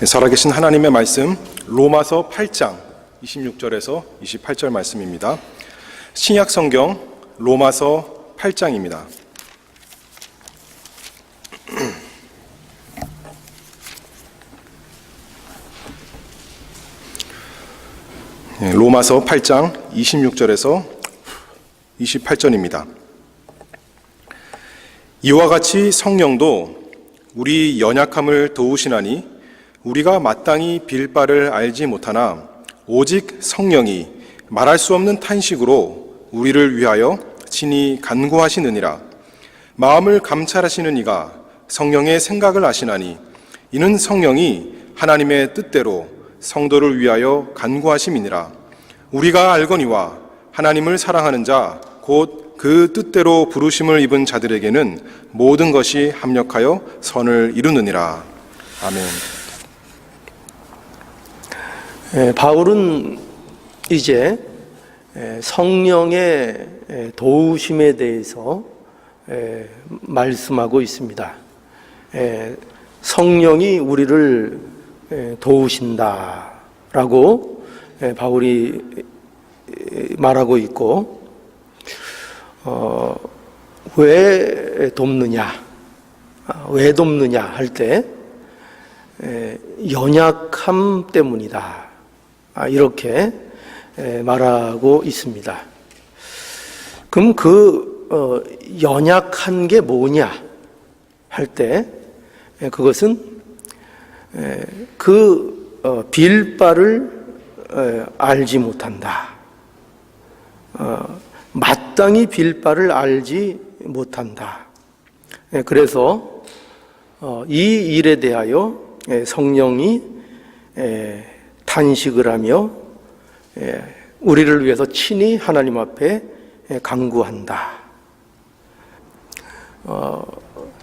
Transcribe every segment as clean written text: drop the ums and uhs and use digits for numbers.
살아계신 하나님의 말씀 로마서 8장 26절에서 28절 말씀입니다. 신약 성경 로마서 8장입니다. 로마서 8장 26절에서 28절입니다. 이와 같이 성령도 우리 연약함을 도우시나니 우리가 마땅히 빌 바를 알지 못하나 오직 성령이 말할 수 없는 탄식으로 우리를 위하여 친히 간구하시느니라. 마음을 감찰하시는 이가 성령의 생각을 아시나니 이는 성령이 하나님의 뜻대로 성도를 위하여 간구하심이니라. 우리가 알거니와 하나님을 사랑하는 자 곧 그 뜻대로 부르심을 입은 자들에게는 모든 것이 합력하여 선을 이루느니라. 아멘. 바울은 이제 성령의 도우심에 대해서 말씀하고 있습니다. 성령이 우리를 도우신다라고 바울이 말하고 있고, 왜 돕느냐 할 때 연약함 때문이다, 이렇게 말하고 있습니다. 그럼 연약한 게 뭐냐 할 때 그것은 빌 바를 알지 못한다. 마땅히 빌 바를 알지 못한다. 그래서 이 일에 대하여 성령이 탄식을 하며 우리를 위해서 친히 하나님 앞에 간구한다.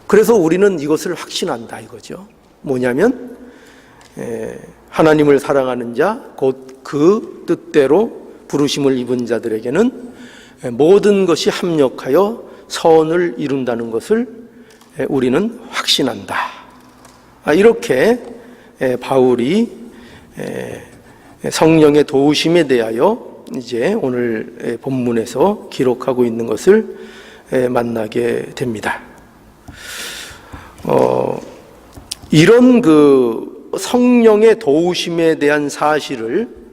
그래서 우리는 이것을 확신한다 이거죠. 뭐냐면 하나님을 사랑하는 자 곧 그 뜻대로 부르심을 입은 자들에게는 모든 것이 합력하여 선을 이룬다는 것을 우리는 확신한다. 이렇게 바울이 성령의 도우심에 대하여 이제 오늘 본문에서 기록하고 있는 것을 만나게 됩니다. 이런 성령의 도우심에 대한 사실을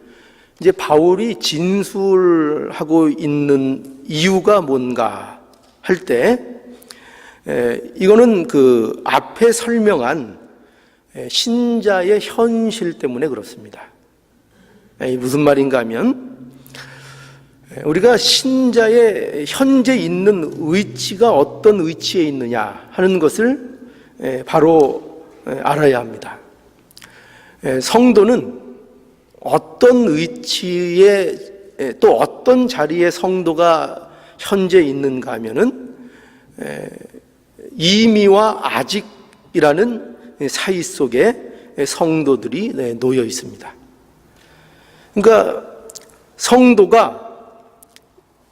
이제 바울이 진술하고 있는 이유가 뭔가 할 때, 이거는 앞에 설명한 신자의 현실 때문에 그렇습니다. 무슨 말인가 하면, 우리가 신자의 현재 있는 위치가 어떤 위치에 있느냐 하는 것을 바로 알아야 합니다. 성도는 어떤 위치에 또 어떤 자리에 성도가 현재 있는가 하면은 이미와 아직이라는 사이 속에 성도들이 놓여 있습니다. 그러니까 성도가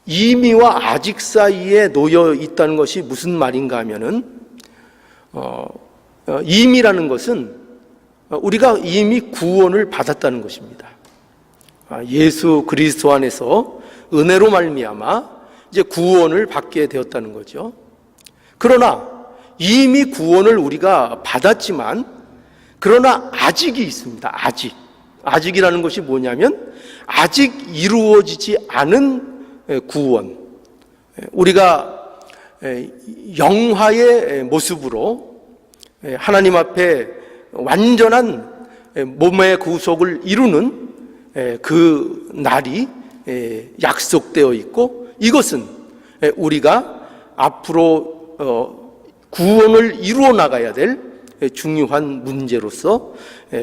이미와 아직 사이에 놓여 있다는 것이 무슨 말인가 하면은 이미라는 것은 우리가 이미 구원을 받았다는 것입니다. 예수 그리스도 안에서 은혜로 말미암아 이제 구원을 받게 되었다는 거죠. 그러나 이미 구원을 우리가 받았지만 그러나 아직이 있습니다. 아직이라는 것이 뭐냐면 아직 이루어지지 않은 구원. 우리가 영화의 모습으로 하나님 앞에 완전한 몸의 구속을 이루는 그 날이 약속되어 있고, 이것은 우리가 앞으로 구원을 이루어 나가야 될 중요한 문제로서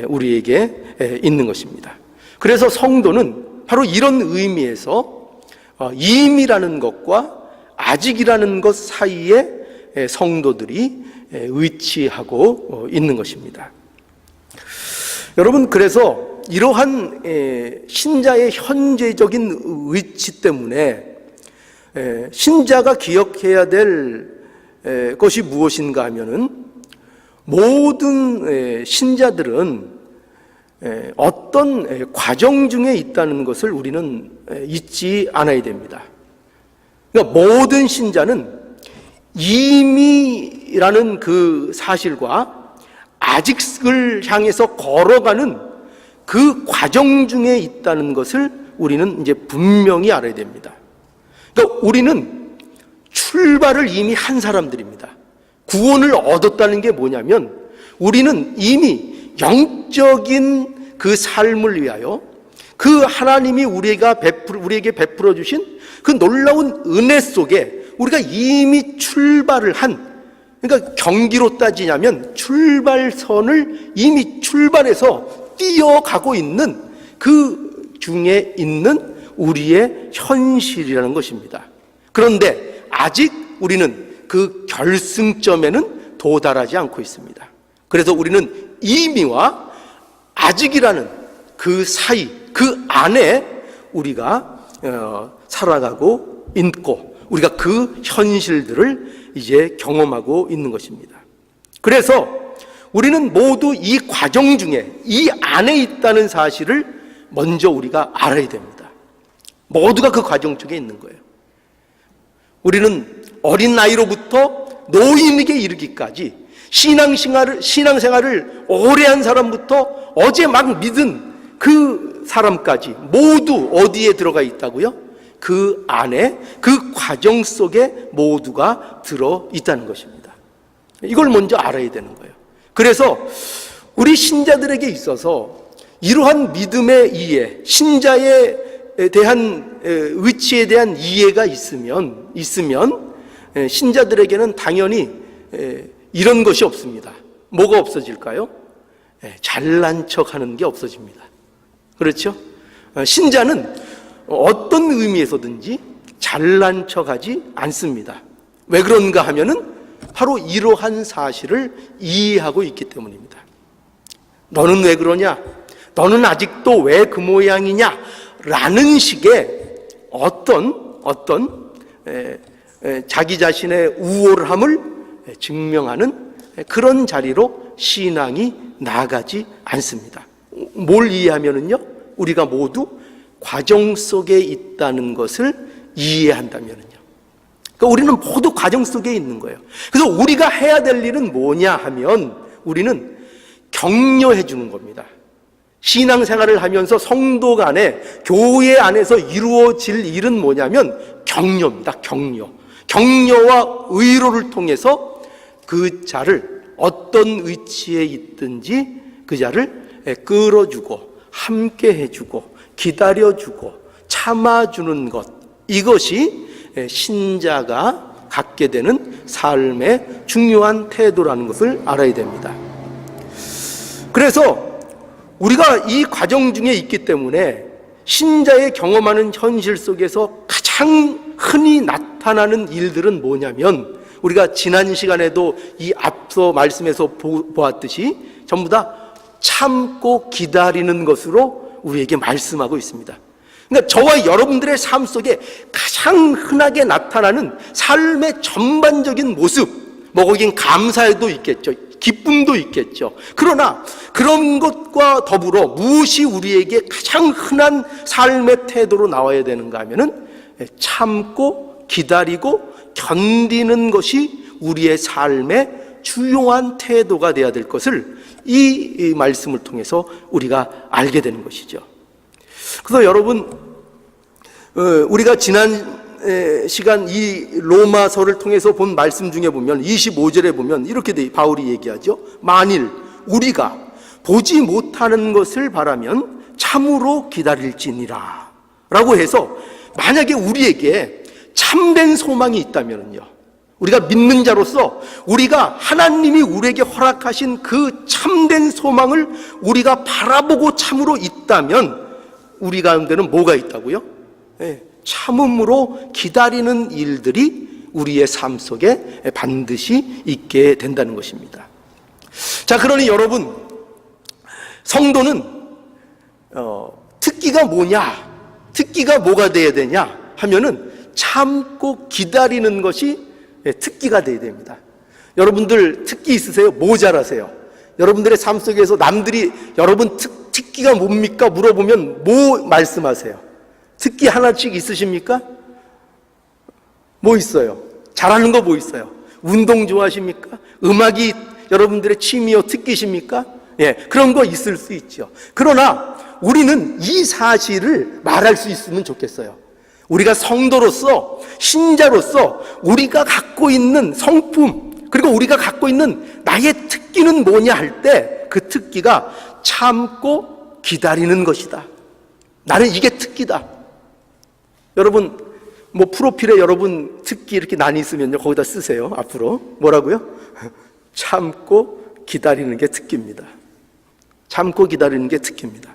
우리에게 있는 것입니다. 그래서 성도는 바로 이런 의미에서 이미라는 것과 아직이라는 것 사이에 성도들이 위치하고 있는 것입니다. 여러분, 그래서 이러한 신자의 현재적인 위치 때문에 신자가 기억해야 될 것이 무엇인가 하면은 모든 신자들은 어떤 과정 중에 있다는 것을 우리는 잊지 않아야 됩니다. 그러니까 모든 신자는 이미라는 그 사실과 아직을 향해서 걸어가는 그 과정 중에 있다는 것을 우리는 이제 분명히 알아야 됩니다. 그러니까 우리는 출발을 이미 한 사람들입니다. 구원을 얻었다는 게 뭐냐면 우리는 이미 영적인 그 삶을 위하여 그 하나님이 우리에게 베풀어 주신 그 놀라운 은혜 속에 우리가 이미 출발을 한, 그러니까 경기로 따지냐면 출발선을 이미 출발해서 뛰어가고 있는 그 중에 있는 우리의 현실이라는 것입니다. 그런데 아직 우리는 그 결승점에는 도달하지 않고 있습니다. 그래서 우리는 이미와 아직이라는 그 사이, 그 안에 우리가 살아가고 있고 우리가 그 현실들을 이제 경험하고 있는 것입니다. 그래서 우리는 모두 이 과정 중에 이 안에 있다는 사실을 먼저 우리가 알아야 됩니다. 모두가 그 과정 중에 있는 거예요. 우리는 어린 나이로부터 노인에게 이르기까지 신앙생활을 오래 한 사람부터 어제 막 믿은 그 사람까지 모두 어디에 들어가 있다고요? 그 안에, 그 과정 속에 모두가 들어 있다는 것입니다. 이걸 먼저 알아야 되는 거예요. 그래서 우리 신자들에게 있어서 이러한 믿음의 이해, 신자에 대한 위치에 대한 이해가 있으면 신자들에게는 당연히 이런 것이 없습니다. 뭐가 없어질까요? 잘난 척하는 게 없어집니다. 그렇죠? 신자는 어떤 의미에서든지 잘난 척하지 않습니다. 왜 그런가 하면은 바로 이러한 사실을 이해하고 있기 때문입니다. 너는 왜 그러냐? 너는 아직도 왜 그 모양이냐? 라는 식의 어떤 자기 자신의 우월함을 증명하는 그런 자리로 신앙이 나아가지 않습니다. 뭘 이해하면은요? 우리가 모두 과정 속에 있다는 것을 이해한다면은요. 그러니까 우리는 모두 과정 속에 있는 거예요. 그래서 우리가 해야 될 일은 뭐냐 하면 우리는 격려해 주는 겁니다. 신앙생활을 하면서 성도 간에 교회 안에서 이루어질 일은 뭐냐면 격려입니다. 격려와 의로를 통해서 그 자를 어떤 위치에 있든지 그 자를 끌어주고 함께 해주고 기다려주고 참아주는 것, 이것이 신자가 갖게 되는 삶의 중요한 태도라는 것을 알아야 됩니다. 그래서 우리가 이 과정 중에 있기 때문에 신자의 경험하는 현실 속에서 가장 흔히 나타나는 일들은 뭐냐면 우리가 지난 시간에도 이 앞서 말씀에서 보았듯이 전부 다 참고 기다리는 것으로 우리에게 말씀하고 있습니다. 그러니까 저와 여러분들의 삶 속에 가장 흔하게 나타나는 삶의 전반적인 모습, 뭐 거긴 감사도 있겠죠, 기쁨도 있겠죠. 그러나 그런 것과 더불어 무엇이 우리에게 가장 흔한 삶의 태도로 나와야 되는가 하면은 참고 기다리고 견디는 것이 우리의 삶의 주요한 태도가 되어야 될 것을 이 말씀을 통해서 우리가 알게 되는 것이죠. 그래서 여러분, 우리가 지난 시간 이 로마서를 통해서 본 말씀 중에 보면 25절에 보면 이렇게 바울이 얘기하죠. 만일 우리가 보지 못하는 것을 바라면 참으로 기다릴지니라 라고 해서 만약에 우리에게 참된 소망이 있다면요, 우리가 믿는 자로서 우리가 하나님이 우리에게 허락하신 그 참된 소망을 우리가 바라보고 참으로 있다면 우리 가운데는 뭐가 있다고요? 참음으로 기다리는 일들이 우리의 삶 속에 반드시 있게 된다는 것입니다. 자, 그러니 여러분, 성도는 특기가 뭐냐? 특기가 뭐가 돼야 되냐 하면은 참고 기다리는 것이 특기가 돼야 됩니다. 여러분들 특기 있으세요? 뭐 잘하세요? 여러분들의 삶 속에서 남들이 여러분 특기가 뭡니까? 물어보면 뭐 말씀하세요? 특기 하나씩 있으십니까? 뭐 있어요? 잘하는 거 뭐 있어요? 운동 좋아하십니까? 음악이 여러분들의 취미요 특기십니까? 예, 그런 거 있을 수 있죠. 그러나 우리는 이 사실을 말할 수 있으면 좋겠어요. 우리가 성도로서, 신자로서 우리가 갖고 있는 성품, 그리고 우리가 갖고 있는 나의 특기는 뭐냐 할 때 그 특기가 참고 기다리는 것이다. 나는 이게 특기다. 여러분, 뭐 프로필에 여러분 특기 이렇게 난이 있으면요, 거기다 쓰세요. 앞으로 뭐라고요? 참고 기다리는 게 특기입니다. 참고 기다리는 게 특기입니다.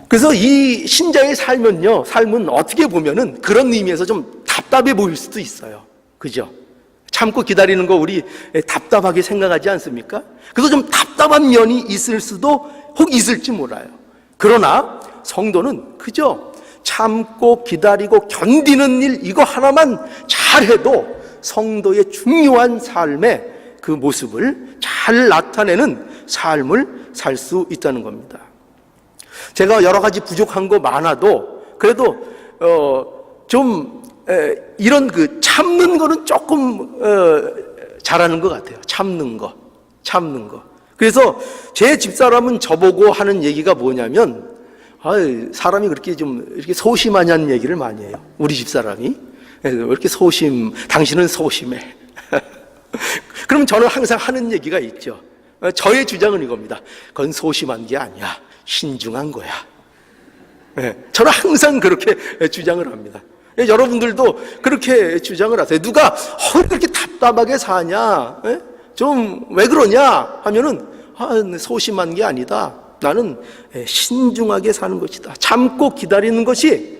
그래서 이 신자의 삶은 어떻게 보면은 그런 의미에서 좀 답답해 보일 수도 있어요. 그죠? 참고 기다리는 거 우리 답답하게 생각하지 않습니까? 그래서 좀 답답한 면이 있을 수도 혹 있을지 몰라요. 그러나 성도는 그저 참고 기다리고 견디는 일 이거 하나만 잘해도 성도의 중요한 삶의 그 모습을 잘 나타내는 삶을 살 수 있다는 겁니다. 제가 여러 가지 부족한 거 많아도 그래도 이런 그 참는 거는 조금 잘하는 것 같아요. 참는 거. 그래서 제 집사람은 저보고 하는 얘기가 뭐냐면, 사람이 그렇게 좀 이렇게 소심하냐는 얘기를 많이 해요. 우리 집사람이. 왜 이렇게 당신은 소심해. 그럼 저는 항상 하는 얘기가 있죠. 저의 주장은 이겁니다. 그건 소심한 게 아니야. 신중한 거야. 저는 항상 그렇게 주장을 합니다. 여러분들도 그렇게 주장을 하세요. 누가 그렇게 답답하게 사냐? 좀 왜 그러냐? 하면은 소심한 게 아니다. 나는 신중하게 사는 것이다. 참고 기다리는 것이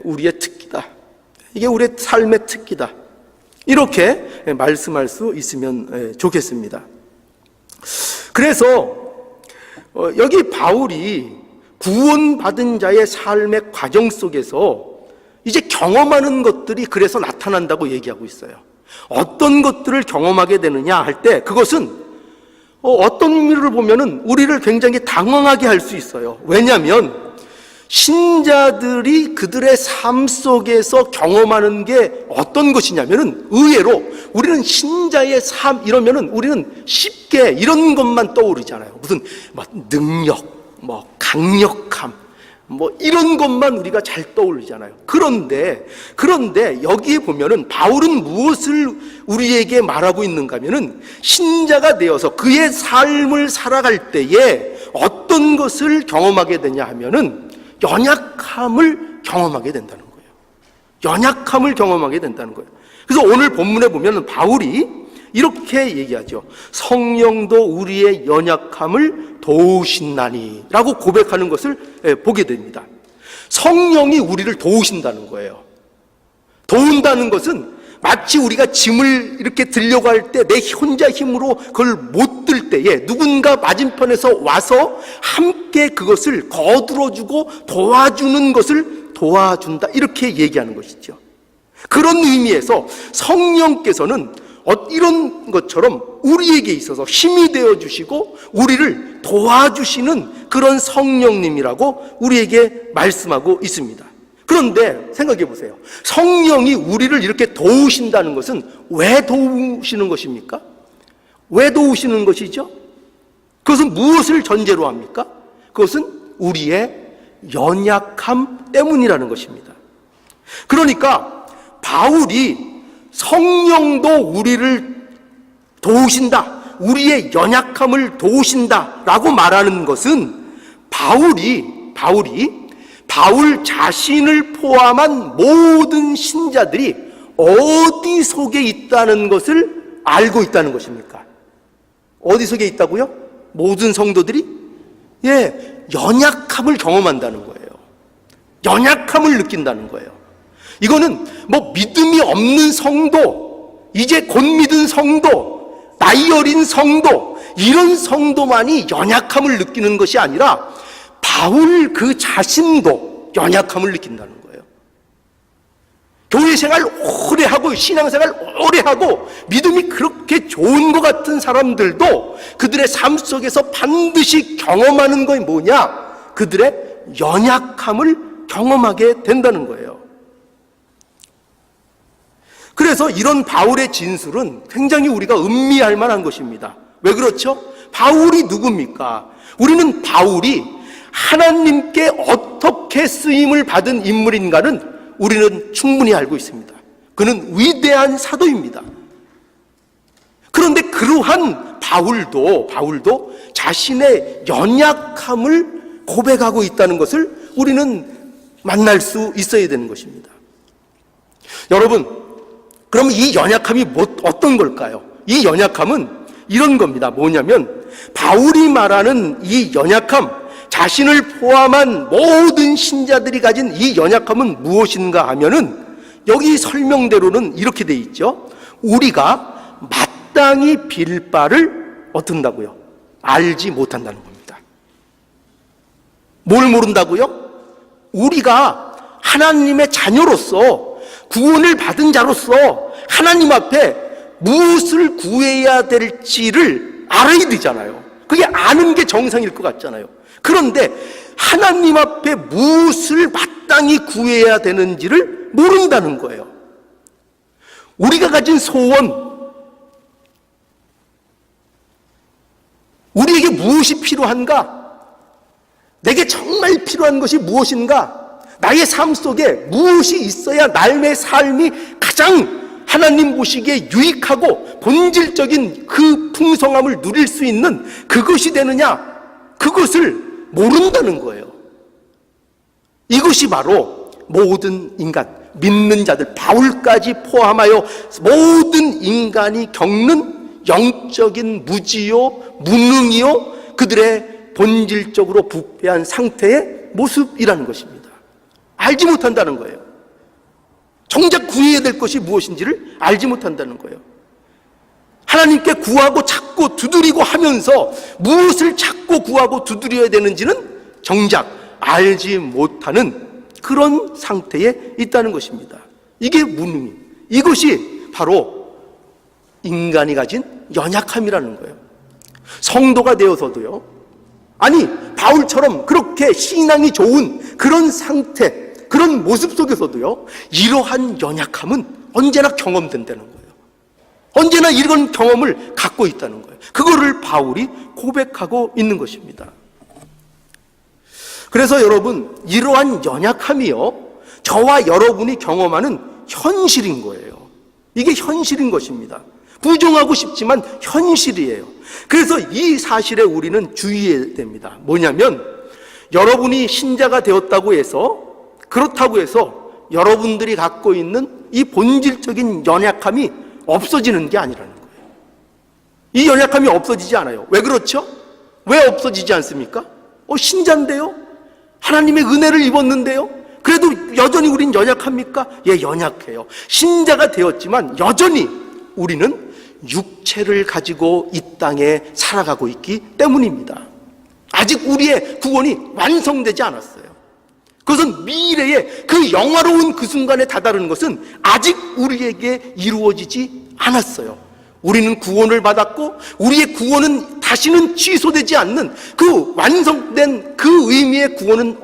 우리의 특기다. 이게 우리의 삶의 특기다. 이렇게 말씀할 수 있으면 좋겠습니다. 그래서 여기 바울이 구원받은 자의 삶의 과정 속에서 이제 경험하는 것들이 그래서 나타난다고 얘기하고 있어요. 어떤 것들을 경험하게 되느냐 할 때 그것은 어떤 의미를 보면은 우리를 굉장히 당황하게 할 수 있어요. 왜냐하면 신자들이 그들의 삶 속에서 경험하는 게 어떤 것이냐면은 의외로 우리는 신자의 삶 이러면은 우리는 쉽게 이런 것만 떠오르잖아요. 무슨 능력, 강력함, 이런 것만 우리가 잘 떠올리잖아요. 그런데 여기에 보면은 바울은 무엇을 우리에게 말하고 있는가 하면은 신자가 되어서 그의 삶을 살아갈 때에 어떤 것을 경험하게 되냐 하면은 연약함을 경험하게 된다는 거예요. 연약함을 경험하게 된다는 거예요. 그래서 오늘 본문에 보면은 바울이 이렇게 얘기하죠. 성령도 우리의 연약함을 도우신나니 라고 고백하는 것을 보게 됩니다. 성령이 우리를 도우신다는 거예요. 도운다는 것은 마치 우리가 짐을 이렇게 들려고 할 때 내 혼자 힘으로 그걸 못 들 때에 누군가 맞은편에서 와서 함께 그것을 거들어주고 도와주는 것을 도와준다 이렇게 얘기하는 것이죠. 그런 의미에서 성령께서는 이런 것처럼 우리에게 있어서 힘이 되어주시고 우리를 도와주시는 그런 성령님이라고 우리에게 말씀하고 있습니다. 그런데 생각해 보세요. 성령이 우리를 이렇게 도우신다는 것은 왜 도우시는 것입니까? 왜 도우시는 것이죠? 그것은 무엇을 전제로 합니까? 그것은 우리의 연약함 때문이라는 것입니다. 그러니까 바울이 성령도 우리를 도우신다, 우리의 연약함을 도우신다 라고 말하는 것은 바울 자신을 포함한 모든 신자들이 어디 속에 있다는 것을 알고 있다는 것입니까? 어디 속에 있다고요? 모든 성도들이? 연약함을 경험한다는 거예요. 연약함을 느낀다는 거예요. 이거는 믿음이 없는 성도, 이제 곧 믿은 성도, 나이 어린 성도, 이런 성도만이 연약함을 느끼는 것이 아니라 바울 그 자신도 연약함을 느낀다는 거예요. 교회 생활 오래 하고 신앙생활 오래 하고 믿음이 그렇게 좋은 것 같은 사람들도 그들의 삶 속에서 반드시 경험하는 것이 뭐냐? 그들의 연약함을 경험하게 된다는 거예요. 그래서 이런 바울의 진술은 굉장히 우리가 음미할 만한 것입니다. 왜 그렇죠? 바울이 누굽니까? 우리는 바울이 하나님께 어떻게 쓰임을 받은 인물인가는 우리는 충분히 알고 있습니다. 그는 위대한 사도입니다. 그런데 그러한 바울도 자신의 연약함을 고백하고 있다는 것을 우리는 만날 수 있어야 되는 것입니다. 여러분, 그럼 이 연약함이 어떤 걸까요? 이 연약함은 이런 겁니다. 뭐냐면 바울이 말하는 이 연약함, 자신을 포함한 모든 신자들이 가진 이 연약함은 무엇인가 하면은 여기 설명대로는 이렇게 돼 있죠. 우리가 마땅히 빌 바를 어떤다고요? 알지 못한다는 겁니다. 뭘 모른다고요? 우리가 하나님의 자녀로서 구원을 받은 자로서 하나님 앞에 무엇을 구해야 될지를 알아야 되잖아요. 그게 아는 게 정상일 것 같잖아요. 그런데 하나님 앞에 무엇을 마땅히 구해야 되는지를 모른다는 거예요. 우리가 가진 소원, 우리에게 무엇이 필요한가? 내게 정말 필요한 것이 무엇인가? 나의 삶 속에 무엇이 있어야 남의 삶이 가장 하나님 보시기에 유익하고 본질적인 그 풍성함을 누릴 수 있는 그것이 되느냐? 그것을 모른다는 거예요. 이것이 바로 모든 인간, 믿는 자들, 바울까지 포함하여 모든 인간이 겪는 영적인 무지요, 무능이요, 그들의 본질적으로 부패한 상태의 모습이라는 것입니다. 알지 못한다는 거예요. 정작 구해야 될 것이 무엇인지를 알지 못한다는 거예요. 하나님께 구하고 찾고 두드리고 하면서 무엇을 찾고 구하고 두드려야 되는지는 정작 알지 못하는 그런 상태에 있다는 것입니다. 이게 무능이, 이것이 바로 인간이 가진 연약함이라는 거예요. 성도가 되어서도요, 아니 바울처럼 그렇게 신앙이 좋은 그런 상태, 그런 모습 속에서도요, 이러한 연약함은 언제나 경험된다는 거예요. 언제나 이런 경험을 갖고 있다는 거예요. 그거를 바울이 고백하고 있는 것입니다. 그래서 여러분, 이러한 연약함이요, 저와 여러분이 경험하는 현실인 거예요. 이게 현실인 것입니다. 부정하고 싶지만 현실이에요. 그래서 이 사실에 우리는 주의해야 됩니다. 뭐냐면 여러분이 신자가 되었다고 해서, 그렇다고 해서 여러분들이 갖고 있는 이 본질적인 연약함이 없어지는 게 아니라는 거예요. 이 연약함이 없어지지 않아요. 왜 그렇죠? 왜 없어지지 않습니까? 신자인데요? 하나님의 은혜를 입었는데요? 그래도 여전히 우린 연약합니까? 예, 연약해요. 신자가 되었지만 여전히 우리는 육체를 가지고 이 땅에 살아가고 있기 때문입니다. 아직 우리의 구원이 완성되지 않았어요. 그것은 미래의 그 영화로운 그 순간에 다다르는 것은 아직 우리에게 이루어지지 않았어요. 우리는 구원을 받았고 우리의 구원은 다시는 취소되지 않는 그 완성된 그 의미의 구원은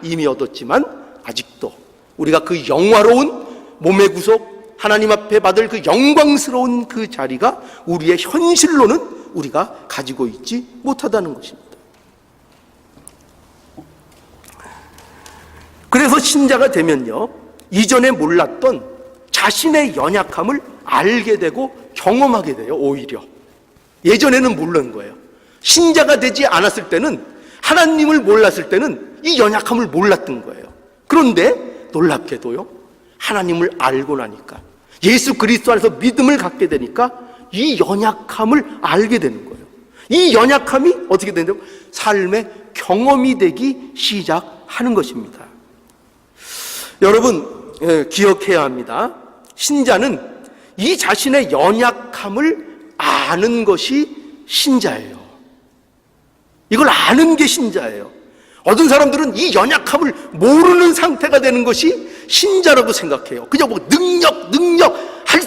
이미 얻었지만 아직도 우리가 그 영화로운 몸의 구속, 하나님 앞에 받을 그 영광스러운 그 자리가 우리의 현실로는 우리가 가지고 있지 못하다는 것입니다. 그래서 신자가 되면요, 이전에 몰랐던 자신의 연약함을 알게 되고 경험하게 돼요. 오히려 예전에는 모르는 거예요. 신자가 되지 않았을 때는, 하나님을 몰랐을 때는 이 연약함을 몰랐던 거예요. 그런데 놀랍게도요, 하나님을 알고 나니까, 예수 그리스도 안에서 믿음을 갖게 되니까 이 연약함을 알게 되는 거예요. 이 연약함이 어떻게 되냐면 삶의 경험이 되기 시작하는 것입니다. 여러분, 기억해야 합니다. 신자는 이 자신의 연약함을 아는 것이 신자예요. 이걸 아는 게 신자예요. 어떤 사람들은 이 연약함을 모르는 상태가 되는 것이 신자라고 생각해요. 그냥 뭐 능력, 할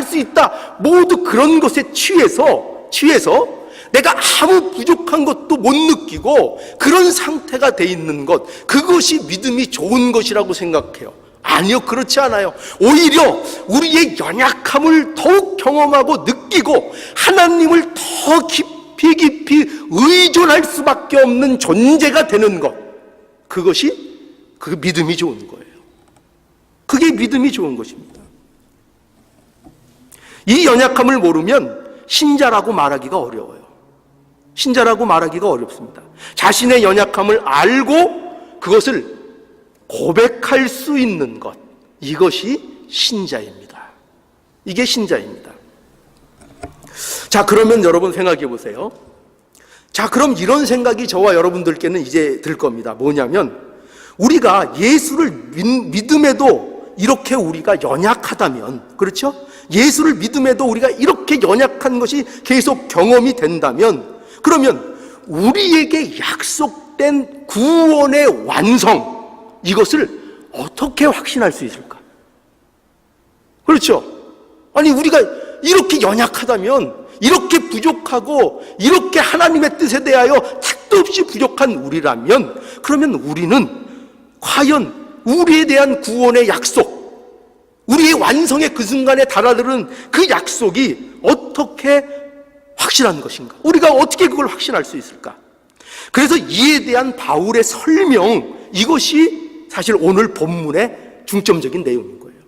수 있다. 모두 그런 것에 취해서 내가 아무 부족한 것도 못 느끼고 그런 상태가 돼 있는 것, 그것이 믿음이 좋은 것이라고 생각해요. 아니요, 그렇지 않아요. 오히려 우리의 연약함을 더욱 경험하고 느끼고 하나님을 더 깊이 의존할 수밖에 없는 존재가 되는 것, 그것이 그 믿음이 좋은 거예요. 그게 믿음이 좋은 것입니다. 이 연약함을 모르면 신자라고 말하기가 어려워요. 신자라고 말하기가 어렵습니다. 자신의 연약함을 알고 그것을 고백할 수 있는 것, 이것이 신자입니다. 이게 신자입니다. 자, 그러면 여러분 생각해 보세요. 자, 그럼 이런 생각이 저와 여러분들께는 이제 들 겁니다. 뭐냐면 우리가 예수를 믿음에도 이렇게 우리가 연약하다면, 그렇죠? 예수를 믿음에도 우리가 이렇게 연약한 것이 계속 경험이 된다면, 그러면 우리에게 약속된 구원의 완성, 이것을 어떻게 확신할 수 있을까? 그렇죠? 아니, 우리가 이렇게 연약하다면, 이렇게 부족하고 이렇게 하나님의 뜻에 대하여 택도 없이 부족한 우리라면, 그러면 우리는 과연 우리에 대한 구원의 약속, 우리의 완성의 그 순간에 달아드는 그 약속이 어떻게 확실한 것인가? 우리가 어떻게 그걸 확신할 수 있을까? 그래서 이에 대한 바울의 설명, 이것이 사실 오늘 본문의 중점적인 내용인 거예요.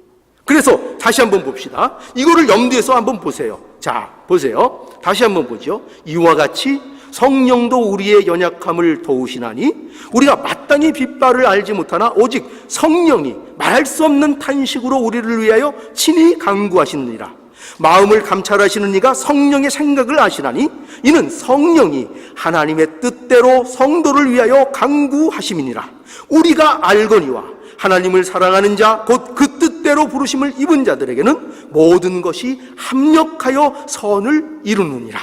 그래서 다시 한번 봅시다. 이거를 염두에서 한번 보세요. 자, 보세요. 다시 한번 보죠. 이와 같이 성령도 우리의 연약함을 도우시나니 우리가 마땅히 빗발을 알지 못하나 오직 성령이 말할 수 없는 탄식으로 우리를 위하여 친히 간구하시느니라. 마음을 감찰하시는 이가 성령의 생각을 아시나니 이는 성령이 하나님의 뜻대로 성도를 위하여 간구하심이니라. 우리가 알거니와 하나님을 사랑하는 자 곧 그 뜻대로 부르심을 입은 자들에게는 모든 것이 합력하여 선을 이루느니라.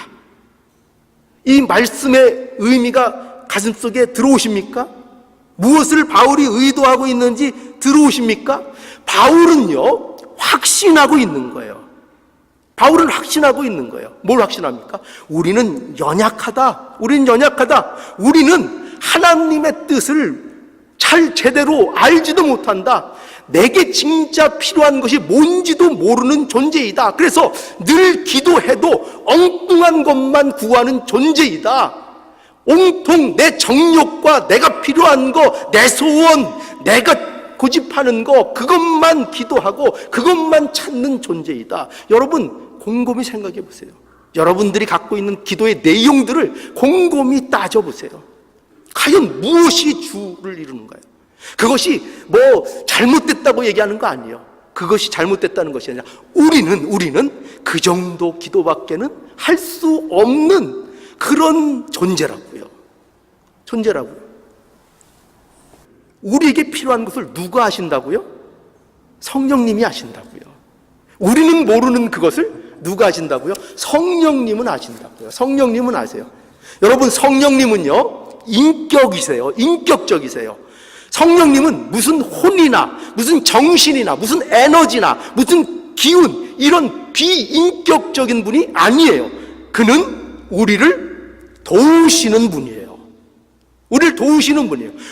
이 말씀의 의미가 가슴속에 들어오십니까? 무엇을 바울이 의도하고 있는지 들어오십니까? 바울은요, 확신하고 있는 거예요. 바울은 확신하고 있는 거예요. 뭘 확신합니까? 우리는 연약하다. 우리는 하나님의 뜻을 잘 제대로 알지도 못한다. 내게 진짜 필요한 것이 뭔지도 모르는 존재이다. 그래서 늘 기도해도 엉뚱한 것만 구하는 존재이다. 온통 내 정욕과 내가 필요한 거, 내 소원, 내가 고집하는 거, 그것만 기도하고 그것만 찾는 존재이다. 여러분 곰곰이 생각해 보세요. 여러분들이 갖고 있는 기도의 내용들을 곰곰이 따져보세요. 과연 무엇이 주를 이루는가요? 그것이 뭐 잘못됐다고 얘기하는 거 아니에요. 그것이 잘못됐다는 것이 아니라 우리는 그 정도 기도밖에는 할 수 없는 그런 존재라고요. 우리에게 필요한 것을 누가 아신다고요? 성령님이 아신다고요. 우리는 모르는 그것을 누가 아신다고요? 성령님은 아신다고요. 성령님은 아세요. 여러분, 성령님은요, 인격적이세요. 성령님은 무슨 혼이나 무슨 정신이나 무슨 에너지나 무슨 기운, 이런 비인격적인 분이 아니에요. 그는 우리를 도우시는 분이에요.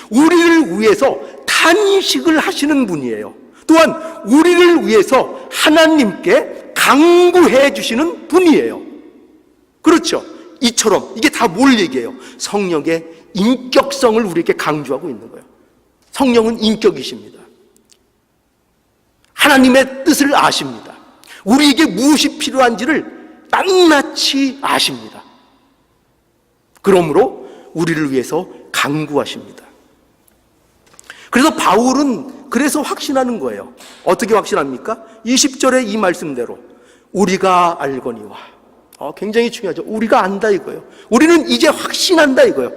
우리를 위해서 탄식을 하시는 분이에요. 또한 우리를 위해서 하나님께 간구해 주시는 분이에요. 그렇죠? 이처럼 이게 다 뭘 얘기해요? 성령의 인격성을 우리에게 강조하고 있는 거예요. 성령은 인격이십니다. 하나님의 뜻을 아십니다. 우리에게 무엇이 필요한지를 낱낱이 아십니다. 그러므로 우리를 위해서 간구하십니다. 그래서 바울은 그래서 확신하는 거예요. 어떻게 확신합니까? 20절의 이 말씀대로 우리가 알거니와, 굉장히 중요하죠. 우리가 안다 이거예요. 우리는 이제 확신한다 이거예요.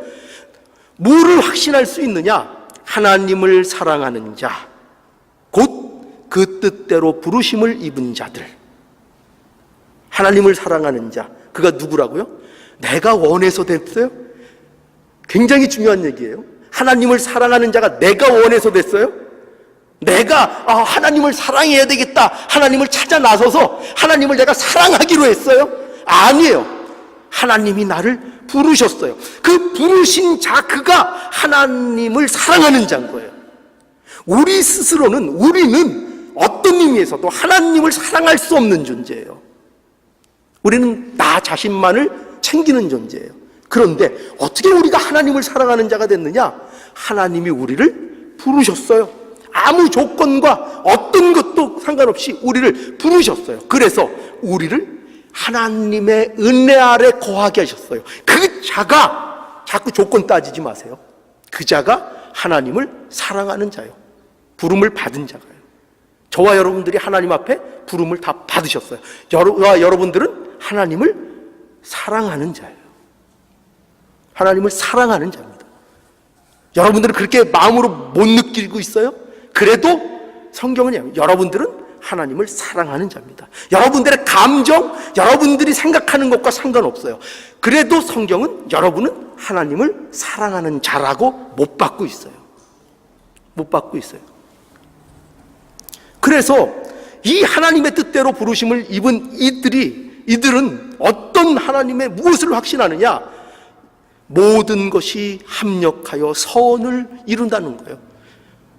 뭐를 확신할 수 있느냐? 하나님을 사랑하는 자, 곧 그 뜻대로 부르심을 입은 자들. 하나님을 사랑하는 자, 그가 누구라고요? 내가 원해서 됐어요? 굉장히 중요한 얘기예요. 하나님을 사랑하는 자가 내가 원해서 됐어요? 내가 하나님을 사랑해야 되겠다, 하나님을 찾아 나서서 하나님을 내가 사랑하기로 했어요? 아니에요. 하나님이 나를 부르셨어요. 그 부르신 자, 그가 하나님을 사랑하는 자인 거예요. 우리 스스로는, 우리는 어떤 의미에서도 하나님을 사랑할 수 없는 존재예요. 우리는 나 자신만을 챙기는 존재예요. 그런데 어떻게 우리가 하나님을 사랑하는 자가 됐느냐? 하나님이 우리를 부르셨어요. 아무 조건과 어떤 것도 상관없이 우리를 부르셨어요. 그래서 우리를 하나님의 은혜 아래 거하게 하셨어요. 그 자가, 자꾸 조건 따지지 마세요. 그 자가 하나님을 사랑하는 자요. 부름을 받은 자가요. 저와 여러분들이 하나님 앞에 부름을 다 받으셨어요. 저와 여러분들은 하나님을 사랑하는 자예요. 하나님을 사랑하는 자입니다. 여러분들은 그렇게 마음으로 못 느끼고 있어요? 그래도 성경은 여러분들은 하나님을 사랑하는 자입니다. 여러분들의 감정, 여러분들이 생각하는 것과 상관없어요. 그래도 성경은 여러분은 하나님을 사랑하는 자라고 못 받고 있어요. 못 받고 있어요. 그래서 이 하나님의 뜻대로 부르심을 입은 이들은 어떤 하나님의 무엇을 확신하느냐? 모든 것이 합력하여 선을 이룬다는 거예요.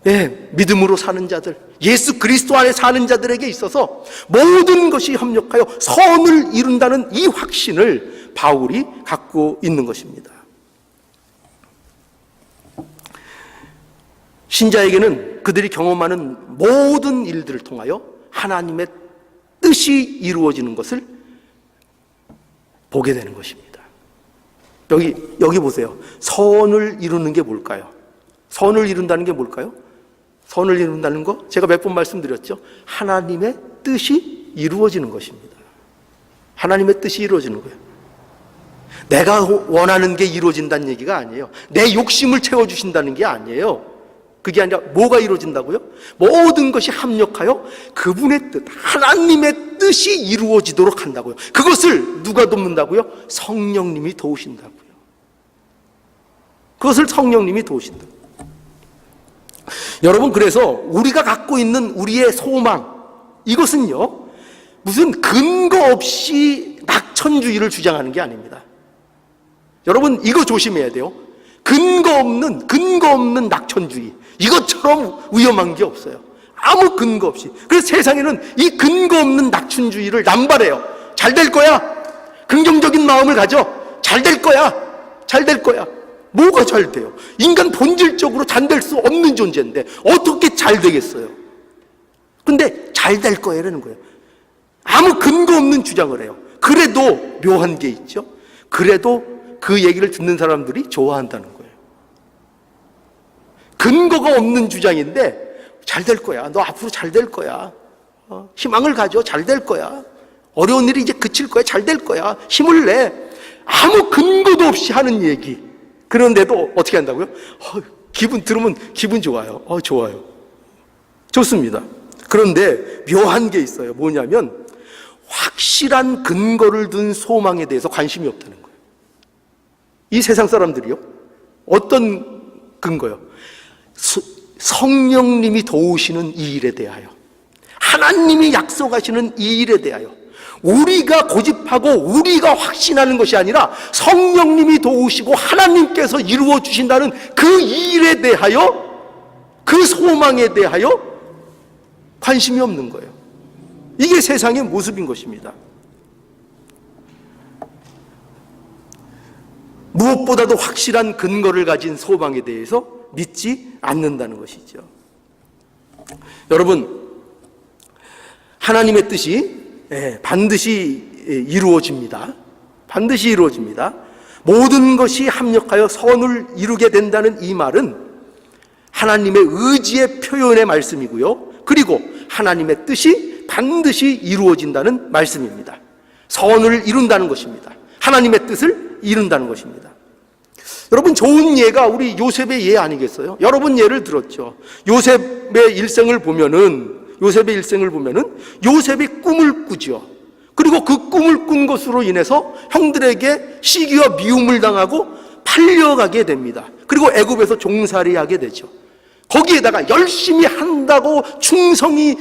예, 믿음으로 사는 자들, 예수 그리스도 안에 사는 자들에게 있어서 모든 것이 협력하여 선을 이룬다는 이 확신을 바울이 갖고 있는 것입니다. 신자에게는 그들이 경험하는 모든 일들을 통하여 하나님의 뜻이 이루어지는 것을 보게 되는 것입니다. 여기 보세요. 선을 이루는 게 뭘까요? 선을 이룬다는 게 뭘까요? 선을 이룬다는 거 제가 몇 번 말씀드렸죠. 하나님의 뜻이 이루어지는 것입니다. 하나님의 뜻이 이루어지는 거예요. 내가 원하는 게 이루어진다는 얘기가 아니에요. 내 욕심을 채워주신다는 게 아니에요. 그게 아니라 뭐가 이루어진다고요? 모든 것이 합력하여 그분의 뜻, 하나님의 뜻이 이루어지도록 한다고요. 그것을 누가 돕는다고요? 성령님이 도우신다고요. 그것을 성령님이 도우신다고요. 여러분, 그래서 우리가 갖고 있는 우리의 소망, 이것은요, 무슨 근거 없이 낙천주의를 주장하는 게 아닙니다. 여러분, 이거 조심해야 돼요. 근거 없는 낙천주의. 이것처럼 위험한 게 없어요. 아무 근거 없이. 그래서 세상에는 이 근거 없는 낙천주의를 남발해요. 잘 될 거야. 긍정적인 마음을 가져. 잘 될 거야. 잘 될 거야. 뭐가 잘 돼요? 인간 본질적으로 잘 될 수 없는 존재인데 어떻게 잘 되겠어요? 근데 잘 될 거야라는 거예요. 아무 근거 없는 주장을 해요. 그래도 묘한 게 있죠. 그래도 그 얘기를 듣는 사람들이 좋아한다는 거예요. 근거가 없는 주장인데 잘 될 거야. 너 앞으로 잘 될 거야. 희망을 가져. 잘 될 거야. 어려운 일이 이제 그칠 거야. 잘 될 거야. 힘을 내. 아무 근거도 없이 하는 얘기. 그런데도 어떻게 한다고요? 들으면 기분 좋아요. 좋아요. 좋습니다. 그런데 묘한 게 있어요. 뭐냐면 확실한 근거를 둔 소망에 대해서 관심이 없다는 거예요. 이 세상 사람들이요. 어떤 근거요? 성령님이 도우시는 이 일에 대하여, 하나님이 약속하시는 이 일에 대하여 우리가 고집하고 우리가 확신하는 것이 아니라 성령님이 도우시고 하나님께서 이루어 주신다는 그 일에 대하여, 그 소망에 대하여 관심이 없는 거예요. 이게 세상의 모습인 것입니다. 무엇보다도 확실한 근거를 가진 소망에 대해서 믿지 않는다는 것이죠. 여러분, 하나님의 뜻이 반드시 이루어집니다. 반드시 이루어집니다. 모든 것이 합력하여 선을 이루게 된다는 이 말은 하나님의 의지의 표현의 말씀이고요. 그리고 하나님의 뜻이 반드시 이루어진다는 말씀입니다. 선을 이룬다는 것입니다. 하나님의 뜻을 이룬다는 것입니다. 여러분, 좋은 예가 우리 요셉의 예 아니겠어요? 여러 번 예를 들었죠. 요셉의 일생을 보면은 요셉이 꿈을 꾸죠. 그리고 그 꿈을 꾼 것으로 인해서 형들에게 시기와 미움을 당하고 팔려가게 됩니다. 그리고 애굽에서 종살이하게 되죠. 거기에다가 열심히 한 한다고 충성이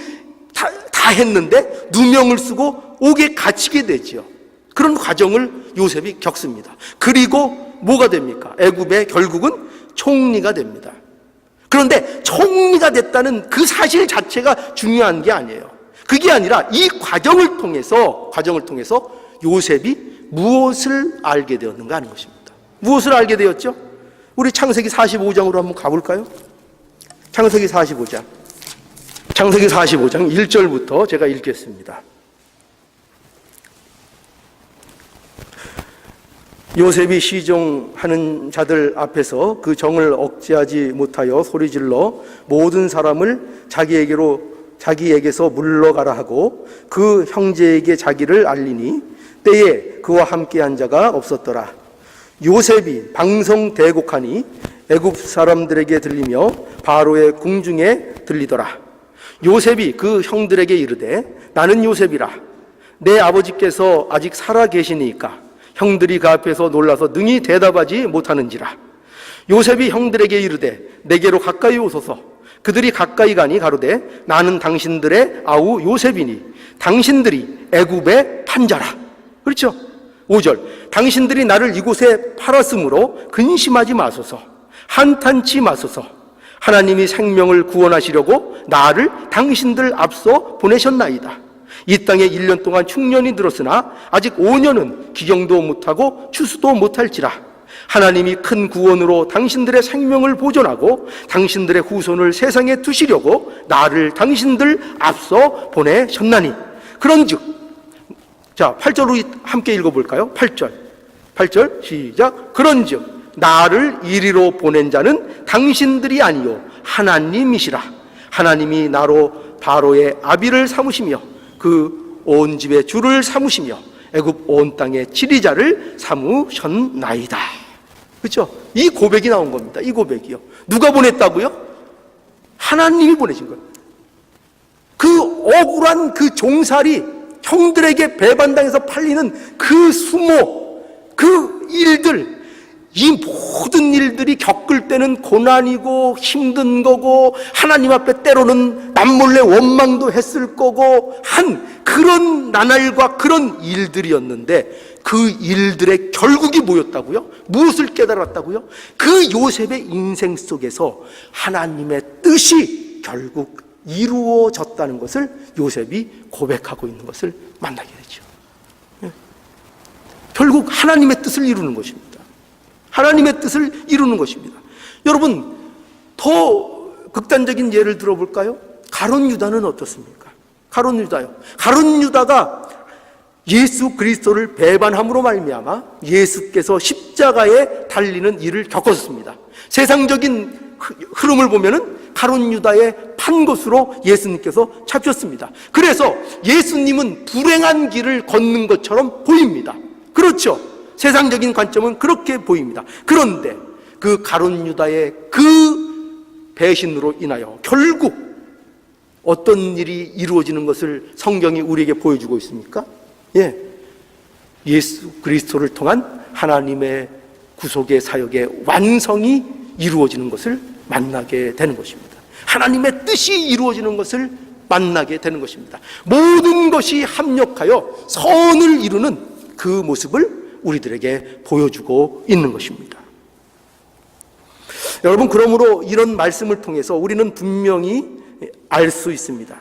다 했는데 누명을 쓰고 옥에 갇히게 되지요. 그런 과정을 요셉이 겪습니다. 그리고 뭐가 됩니까? 애굽의 결국은 총리가 됩니다. 그런데 총리가 됐다는 그 사실 자체가 중요한 게 아니에요. 그게 아니라 이 과정을 통해서 요셉이 무엇을 알게 되었는가 하는 것입니다. 무엇을 알게 되었죠? 우리 창세기 45장으로 한번 가볼까요? 창세기 45장 1절부터 제가 읽겠습니다. 요셉이 시종하는 자들 앞에서 그 정을 억제하지 못하여 소리질러 모든 사람을 자기에게서 물러가라 하고 그 형제에게 자기를 알리니 때에 그와 함께한 자가 없었더라. 요셉이 방성대곡하니 애굽 사람들에게 들리며 바로의 궁중에 들리더라. 요셉이 그 형들에게 이르되 나는 요셉이라. 내 아버지께서 아직 살아 계시니까 형들이 그 앞에서 놀라서 능히 대답하지 못하는지라. 요셉이 형들에게 이르되 내게로 가까이 오소서. 그들이 가까이 가니 가로되 나는 당신들의 아우 요셉이니 당신들이 애굽의 판자라. 그렇죠? 5절 당신들이 나를 이곳에 팔았으므로 근심하지 마소서. 한탄치 마소서. 하나님이 생명을 구원하시려고 나를 당신들 앞서 보내셨나이다. 이 땅에 1년 동안 흉년이 들었으나 아직 5년은 기경도 못하고 추수도 못할지라. 하나님이 큰 구원으로 당신들의 생명을 보존하고 당신들의 후손을 세상에 두시려고 나를 당신들 앞서 보내셨나니. 그런즉, 자 8절로 함께 읽어볼까요? 8절 시작. 그런즉 나를 이리로 보낸 자는 당신들이 아니요 하나님이시라. 하나님이 나로 바로의 아비를 삼으시며 그 온 집의 주를 삼으시며 애굽 온 땅의 지리자를 삼으셨나이다. 그렇죠? 이 고백이 나온 겁니다. 이 고백이요. 누가 보냈다고요? 하나님이 보내신 거예요. 그 억울한 그 종살이, 형들에게 배반당해서 팔리는 그 수모, 그 일들, 이 모든 일들이 겪을 때는 고난이고 힘든 거고 하나님 앞에 때로는 남몰래 원망도 했을 거고 한 그런 나날과 그런 일들이었는데 그 일들의 결국이 뭐였다고요? 무엇을 깨달았다고요? 그 요셉의 인생 속에서 하나님의 뜻이 결국 이루어졌다는 것을 요셉이 고백하고 있는 것을 만나게 되죠. 결국 하나님의 뜻을 이루는 것입니다. 하나님의 뜻을 이루는 것입니다. 여러분, 더 극단적인 예를 들어볼까요? 가룟 유다는 어떻습니까? 가룟 유다요. 가룟 유다가 예수 그리스도를 배반함으로 말미암아 예수께서 십자가에 달리는 일을 겪었습니다. 세상적인 흐름을 보면은 가룟 유다의 판 것으로 예수님께서 잡혔습니다. 그래서 예수님은 불행한 길을 걷는 것처럼 보입니다. 그렇죠? 세상적인 관점은 그렇게 보입니다. 그런데 그 가룟 유다의 그 배신으로 인하여 결국 어떤 일이 이루어지는 것을 성경이 우리에게 보여주고 있습니까? 예수 그리스도를 통한 하나님의 구속의 사역의 완성이 이루어지는 것을 만나게 되는 것입니다. 하나님의 뜻이 이루어지는 것을 만나게 되는 것입니다. 모든 것이 합력하여 선을 이루는 그 모습을 우리들에게 보여주고 있는 것입니다. 여러분, 그러므로 이런 말씀을 통해서 우리는 분명히 알 수 있습니다.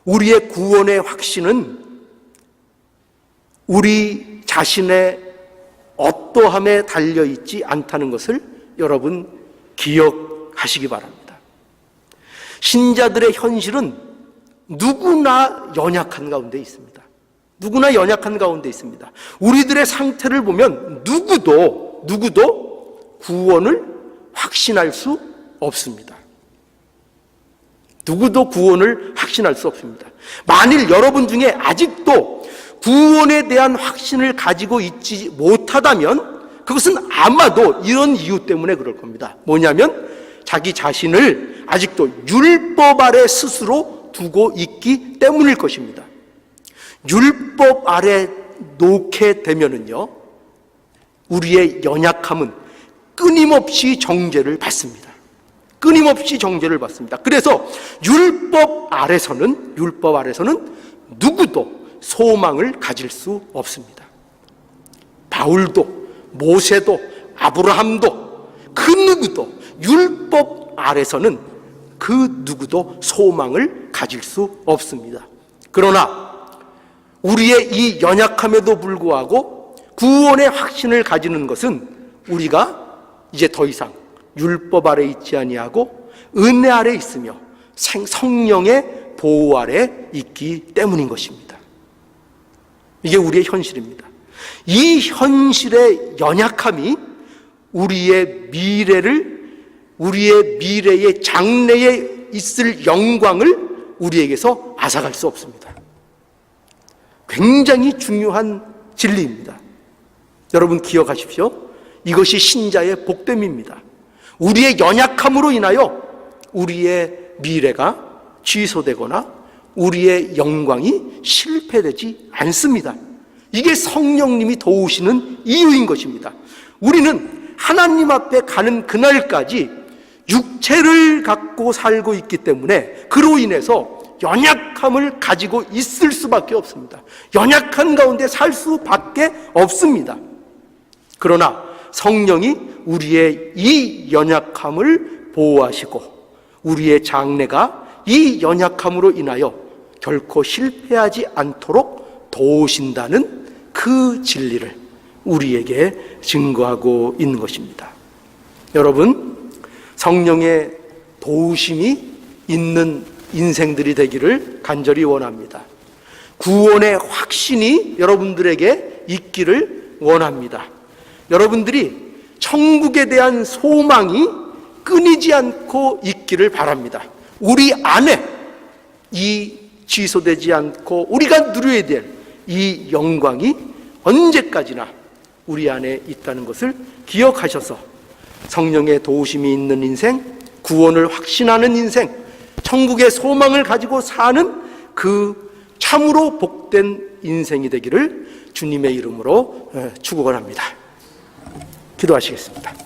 우리의 구원의 확신은 우리 자신의 어떠함에 달려있지 않다는 것을 여러분 기억하시기 바랍니다. 신자들의 현실은 누구나 연약한 가운데 있습니다. 누구나 연약한 가운데 있습니다. 우리들의 상태를 보면 누구도 구원을 확신할 수 없습니다. 누구도 구원을 확신할 수 없습니다. 만일 여러분 중에 아직도 구원에 대한 확신을 가지고 있지 못하다면 그것은 아마도 이런 이유 때문에 그럴 겁니다. 뭐냐면 자기 자신을 아직도 율법 아래 스스로 두고 있기 때문일 것입니다. 율법 아래 놓게 되면은요, 우리의 연약함은 끊임없이 정죄를 받습니다. 끊임없이 정죄를 받습니다. 그래서 율법 아래서는 누구도 소망을 가질 수 없습니다. 바울도, 모세도, 아브라함도, 그 누구도 율법 아래서는 그 누구도 소망을 가질 수 없습니다. 그러나 우리의 이 연약함에도 불구하고 구원의 확신을 가지는 것은 우리가 이제 더 이상 율법 아래 있지 아니하고 은혜 아래 있으며 성령의 보호 아래 있기 때문인 것입니다. 이게 우리의 현실입니다. 이 현실의 연약함이 우리의 미래의 장래에 있을 영광을 우리에게서 앗아갈 수 없습니다. 굉장히 중요한 진리입니다. 여러분 기억하십시오. 이것이 신자의 복됨입니다. 우리의 연약함으로 인하여 우리의 미래가 취소되거나 우리의 영광이 실패되지 않습니다. 이게 성령님이 도우시는 이유인 것입니다. 우리는 하나님 앞에 가는 그날까지 육체를 갖고 살고 있기 때문에 그로 인해서 연약함을 가지고 있을 수밖에 없습니다. 연약한 가운데 살 수밖에 없습니다. 그러나 성령이 우리의 이 연약함을 보호하시고 우리의 장래가 이 연약함으로 인하여 결코 실패하지 않도록 도우신다는 그 진리를 우리에게 증거하고 있는 것입니다. 여러분, 성령의 도우심이 있는 인생들이 되기를 간절히 원합니다. 구원의 확신이 여러분들에게 있기를 원합니다. 여러분들이 천국에 대한 소망이 끊이지 않고 있기를 바랍니다. 우리 안에 이 취소되지 않고 우리가 누려야 될 이 영광이 언제까지나 우리 안에 있다는 것을 기억하셔서 성령의 도우심이 있는 인생, 구원을 확신하는 인생, 천국의 소망을 가지고 사는 그 참으로 복된 인생이 되기를 주님의 이름으로 축원합니다. 기도하시겠습니다.